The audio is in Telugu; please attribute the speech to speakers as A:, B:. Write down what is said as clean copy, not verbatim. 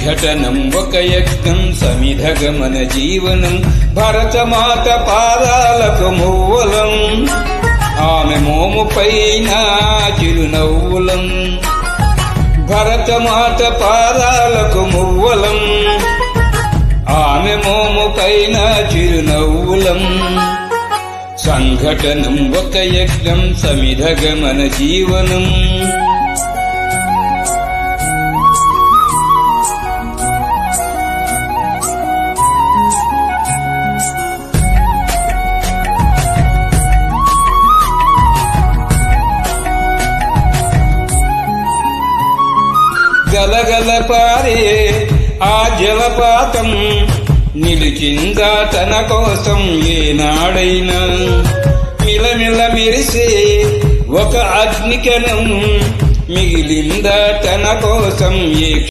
A: సంఘటనం ఒక యజ్ఞం సమిధగమన జీవనం భరతమాత పాదాలకు మువ్వలం ఆమె మోము పైన చిరునవ్వులం భరతమాత పాదాలకు మువ్వలం ఆమె మోము పైన చిరునవ్వులం సంఘటనం ఒక యజ్ఞం సమిధగమన జీవనం గలగల పారే ఆ జలపాతం నిలిచిందా తన కోసం ఏనాడైనా మిలమిల మెరిసే ఒక అగ్నికణం మిగిలిందా తన కోసం ఏ